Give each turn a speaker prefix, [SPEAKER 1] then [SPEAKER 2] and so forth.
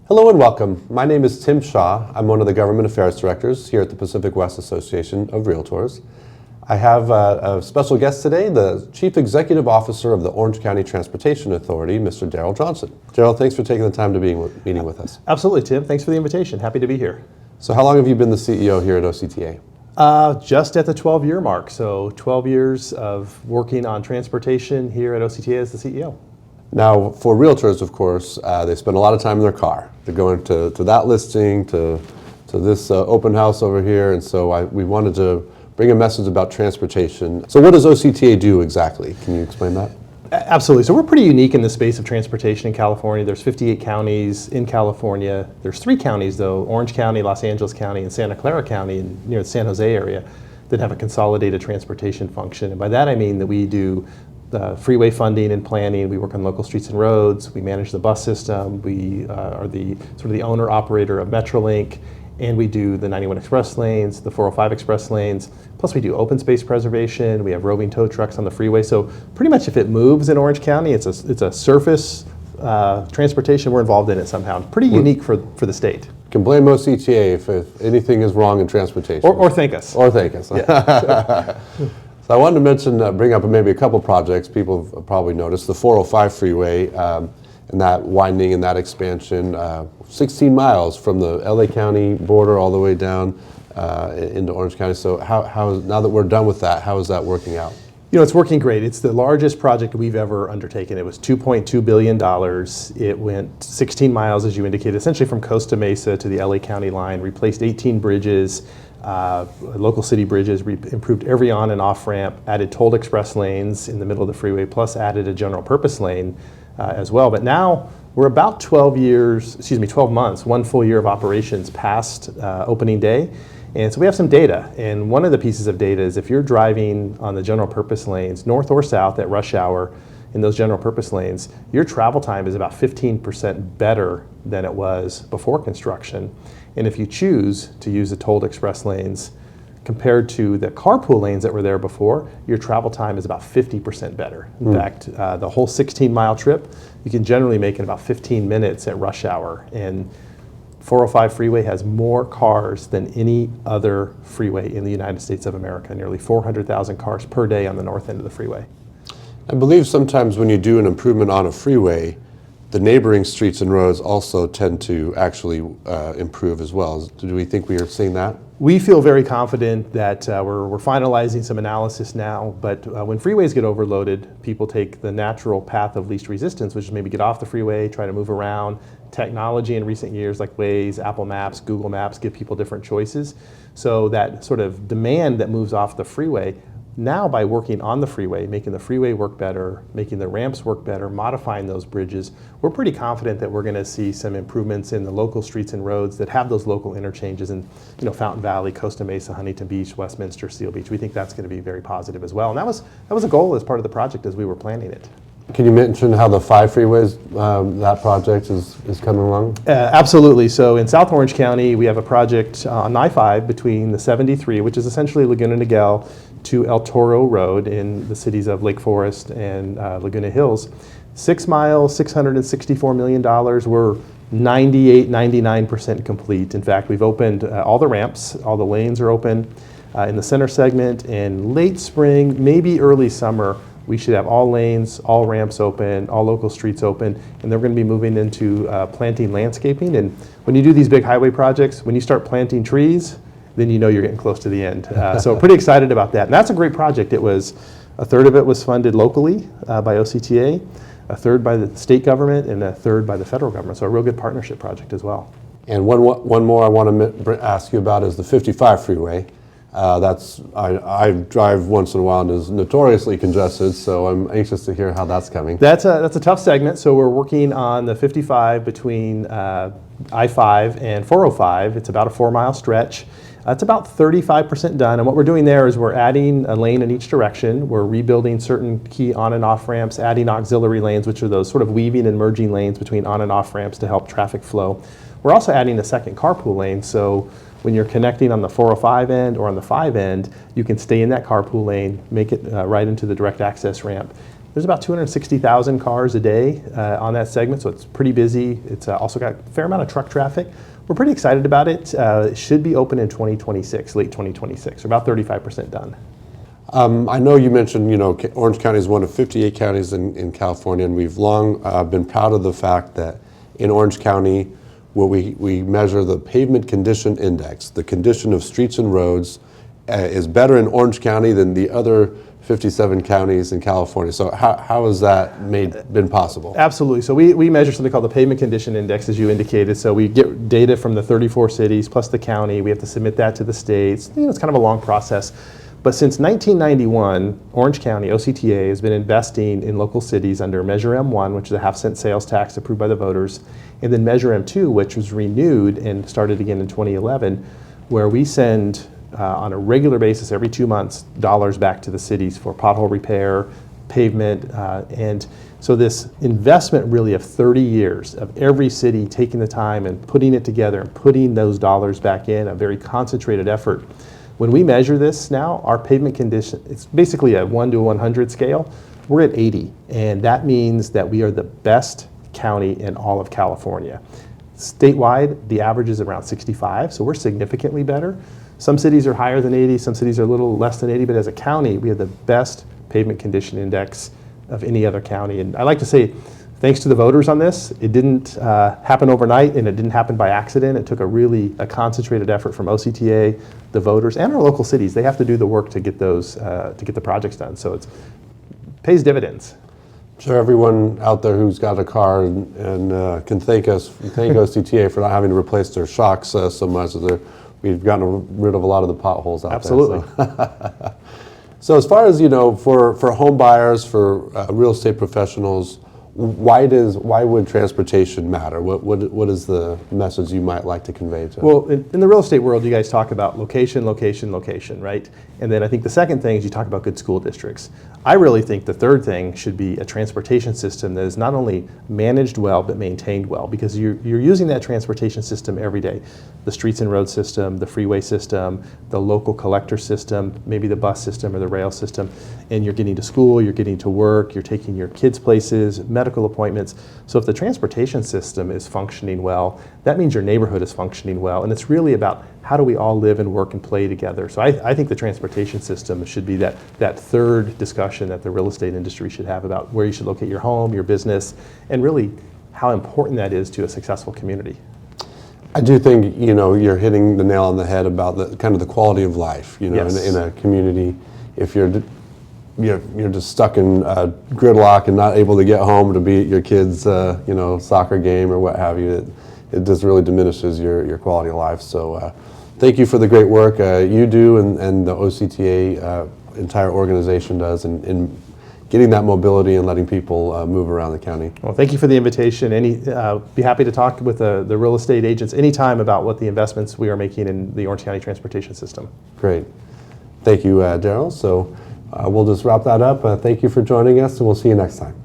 [SPEAKER 1] Hello and welcome. My name is Tim Shaw. I'm one of the Government Affairs Directors here at the Pacific West Association of Realtors. I have a special guest today, the Chief Executive Officer of the Orange County Transportation Authority, Mr. Darrell Johnson. Darrell, thanks for taking the time to be meeting with us.
[SPEAKER 2] Absolutely, Tim. Thanks for the invitation. Happy to be here.
[SPEAKER 1] So how long have you been the CEO here at OCTA?
[SPEAKER 2] Just at the 12-year mark, so 12 years of working on transportation here at OCTA as the CEO.
[SPEAKER 1] Now, for realtors, of course, they spend a lot of time in their car. They're going to that listing, to this open house over here, and so we wanted to bring a message about transportation. So what does OCTA do exactly? Can you explain that?
[SPEAKER 2] Absolutely. So we're pretty unique in the space of transportation in California. There's 58 counties in California. There's 3 counties, though, Orange County, Los Angeles County, and Santa Clara County near the San Jose area, that have a consolidated transportation function. And by that I mean that we do freeway funding and planning. We work on local streets and roads. We manage the bus system. We are the sort of the owner-operator of Metrolink. And we do the 91 express lanes, the 405 express lanes, plus we do open space preservation. We have roving tow trucks on the freeway. So pretty much if it moves in Orange County, it's a surface transportation. We're involved in it somehow. Pretty unique for the state.
[SPEAKER 1] Can blame OCTA if anything is wrong in transportation.
[SPEAKER 2] Or thank us.
[SPEAKER 1] Or thank us.
[SPEAKER 2] Yeah.
[SPEAKER 1] So I wanted to mention, bring up maybe a couple projects people have probably noticed. The 405 freeway and that widening and that expansion, 16 miles from the LA County border all the way down into Orange County. So now that we're done with that, how is that working out?
[SPEAKER 2] You know, it's working great. It's the largest project we've ever undertaken. It was $2.2 billion. It went 16 miles, as you indicated, essentially from Costa Mesa to the LA County line, replaced 18 bridges, local city bridges, improved every on and off ramp, added tolled express lanes in the middle of the freeway, plus added a general purpose lane as well. But now we're about 12 months, 1 full year of operations past opening day. And so we have some data, and one of the pieces of data is if you're driving on the general purpose lanes, north or south at rush hour in those general purpose lanes, your travel time is about 15% better than it was before construction. And if you choose to use the tolled express lanes compared to the carpool lanes that were there before, your travel time is about 50% better. In fact, the whole 16-mile trip, you can generally make in about 15 minutes at rush hour. And 405 freeway has more cars than any other freeway in the United States of America, nearly 400,000 cars per day on the north end of the freeway.
[SPEAKER 1] I believe sometimes when you do an improvement on a freeway, the neighboring streets and roads also tend to actually improve as well. Do we think we are seeing that?
[SPEAKER 2] We feel very confident that we're finalizing some analysis now, but when freeways get overloaded, people take the natural path of least resistance, which is maybe get off the freeway, try to move around. Technology in recent years like Waze, Apple Maps, Google Maps give people different choices. So that sort of demand that moves off the freeway, now by working on the freeway, making the freeway work better, making the ramps work better, modifying those bridges, we're pretty confident that we're going to see some improvements in the local streets and roads that have those local interchanges in, Fountain Valley, Costa Mesa, Huntington Beach, Westminster, Seal Beach. We think that's going to be very positive as well. And that was a goal as part of the project as we were planning it.
[SPEAKER 1] Can you mention how the 5 freeways, that project is coming along?
[SPEAKER 2] Absolutely. So in South Orange County, we have a project on I-5 between the 73, which is essentially Laguna Niguel, to El Toro Road in the cities of Lake Forest and Laguna Hills. 6 miles, $664 million. We're 99% complete. In fact, we've opened all the ramps, all the lanes are open in the center segment. In late spring, maybe early summer, we should have all lanes, all ramps open, all local streets open, and they're going to be moving into planting landscaping. And when you do these big highway projects, when you start planting trees, then you know you're getting close to the end. So we're pretty excited about that. And that's a great project. A third of it was funded locally by OCTA, a third by the state government, and a third by the federal government. So a real good partnership project as well.
[SPEAKER 1] And one more I want to ask you about is the 55 freeway. I drive once in a while and is notoriously congested, so I'm anxious to hear how that's coming.
[SPEAKER 2] That's a tough segment. So we're working on the 55 between I-5 and 405. It's about a 4-mile stretch. It's about 35% done, and what we're doing there is we're adding a lane in each direction. We're rebuilding certain key on and off ramps, adding auxiliary lanes, which are those sort of weaving and merging lanes between on and off ramps to help traffic flow. We're also adding a second carpool lane, so when you're connecting on the 405 end or on the 5 end, you can stay in that carpool lane, make it right into the direct access ramp. There's about 260,000 cars a day on that segment, so it's pretty busy. It's also got a fair amount of truck traffic. We're pretty excited about it. It should be open in 2026, late 2026. We're about 35% done.
[SPEAKER 1] I know you mentioned, Orange County is one of 58 counties in California, and we've long been proud of the fact that in Orange County, where we measure the pavement condition index, the condition of streets and roads, is better in Orange County than the other 57 counties in California. So how has that been possible?
[SPEAKER 2] Absolutely. So we measure something called the Pavement Condition Index, as you indicated. So we get data from the 34 cities plus the county. We have to submit that to the states. It's kind of a long process. But since 1991, Orange County, OCTA, has been investing in local cities under Measure M1, which is a half-cent sales tax approved by the voters, and then Measure M2, which was renewed and started again in 2011, where we send on a regular basis, every 2 months, dollars back to the cities for pothole repair, pavement, and so this investment really of 30 years of every city taking the time and putting it together and putting those dollars back in, a very concentrated effort. When we measure this now, our pavement condition, it's basically a 1 to 100 scale, we're at 80, and that means that we are the best county in all of California. Statewide, the average is around 65, so we're significantly better. Some cities are higher than 80, some cities are a little less than 80, but as a county, we have the best pavement condition index of any other county. And I like to say, thanks to the voters on this, it didn't happen overnight and it didn't happen by accident. It took a concentrated effort from OCTA, the voters, and our local cities. They have to do the work to get those, to get the projects done. So it pays dividends.
[SPEAKER 1] I'm sure everyone out there who's got a car and can thank OCTA for not having to replace their shocks so much. We've gotten rid of a lot of the potholes out
[SPEAKER 2] Absolutely.
[SPEAKER 1] there. Absolutely. So as far as, for home buyers, for real estate professionals, why would transportation matter? What is the message you might like to convey to them?
[SPEAKER 2] Well, in the real estate world, you guys talk about location, location, location, right? And then I think the second thing is you talk about good school districts. I really think the third thing should be a transportation system that is not only managed well, but maintained well, because you're using that transportation system every day. The streets and road system, the freeway system, the local collector system, maybe the bus system or the rail system, and you're getting to school, you're getting to work, you're taking your kids places, medical appointments. So if the transportation system is functioning well, that means your neighborhood is functioning well, and it's really about how do we all live and work and play together. So I think the transportation system should be that third discussion that the real estate industry should have about where you should locate your home, your business, and really how important that is to a successful community.
[SPEAKER 1] I do think, you're hitting the nail on the head about the kind of the quality of life,
[SPEAKER 2] Yes.
[SPEAKER 1] in a community. If you're just stuck in gridlock and not able to get home to be at your kid's, soccer game or what have you, it just really diminishes your quality of life. So thank you for the great work you do and the OCTA entire organization does in getting that mobility and letting people move around the county.
[SPEAKER 2] Well, thank you for the invitation. Be happy to talk with the real estate agents anytime about what the investments we are making in the Orange County transportation system.
[SPEAKER 1] Great. Thank you, Darrell. So we'll just wrap that up. Thank you for joining us, and we'll see you next time.